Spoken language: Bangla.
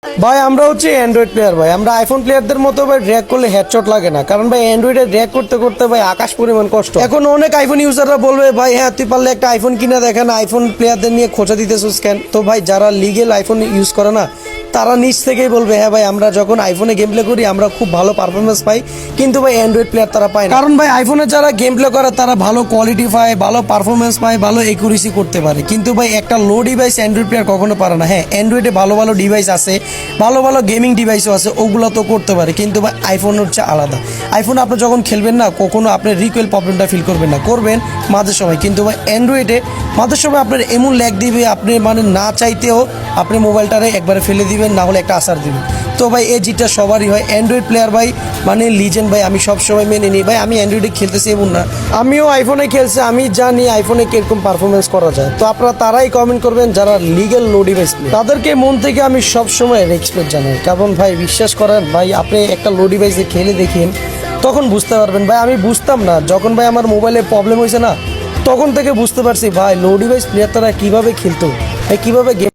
ভাই আমরা হচ্ছে অ্যান্ড্রয়েড প্লেয়ার ভাই, আমরা আইফোন প্লেয়ারদের মতো ভাই ড্র্যাগ করলে হেডশট লাগে না, কারণ ভাই অ্যান্ড্রয়েডে ড্র্যাগ করতে করতে ভাই আকাশ পরিমাণ কষ্ট। এখন অনেক আইফোন ইউজাররা বলবে ভাই হ্যাঁ তুই পারলে একটা আইফোন কিনে দেখেন, আইফোন প্লেয়ারদের নিয়ে খোঁচা দিতেছিস কেন? তো ভাই যারা লিগেল আইফোন ইউজ করে না তারা নিজ থেকেই বলবে হ্যাঁ ভাই আমরা যখন আইফোনে গেম প্লে করি আমরা খুব ভালো পারফরমেন্স পাই, কিন্তু ভাই অ্যান্ড্রয়েড প্লেয়ার তারা পায় না। কারণ ভাই আইফোনে যারা গেম প্লে করে তারা ভালো কোয়ালিটি পায়, ভালো পারফরমেন্স পায়, ভালো একুরেসি করতে পারে, কিন্তু ভাই একটা লো ডিভাইস অ্যান্ড্রয়েড প্লেয়ার কখনো পারে না। হ্যাঁ অ্যান্ড্রয়েডে ভালো ভালো ডিভাইস আছে, ভালো ভালো গেমিং ডিভাইসও আছে, ওগুলো তো করতে পারে, কিন্তু ভাই আইফোন হচ্ছে আলাদা। আইফোন আপনি যখন খেলবেন না কখনো আপনার রিকোয়েল প্রবলেমটা ফিল করবেন না, করবেন মাঝে সময়, কিন্তু ভাই অ্যান্ড্রয়েডে মাঝে সময় আপনার এমন ল্যাগ দিবে আপনি মানে না চাইতেও আপনি মোবাইলটারে একবারে ফেলে দিবেন, না হলে একটা আসার দিবেন। তো ভাই এই জিতটা সবারই হয়। অ্যান্ড্রয়েড প্লেয়ার ভাই মানে লিজেন্ড ভাই, আমি সব সময় মেনে নিই ভাই। আমি অ্যান্ড্রয়েডে খেলতেছি এমন না, আমিও আইফোনে খেলছি, আমি জানি আইফোনে কিরকম পারফরমেন্স করা যায়। তো আপনারা তারাই কমেন্ট করবেন যারা লিগেল লো ডিভাইস, তাদেরকে মন থেকে আমি সব সময় রেসপেক্ট জানাই। কারণ ভাই বিশ্বাস করেন ভাই, আপনি একটা লো ডিভাইসে খেলে দেখেন তখন বুঝতে পারবেন। ভাই আমি বুঝতাম না, যখন ভাই আমার মোবাইলে প্রবলেম হয়েছে না তখন থেকে বুঝতে পারছি ভাই লো ডিভাইস প্লেয়ার তারা কীভাবে খেলতো, ভাই কীভাবে গেম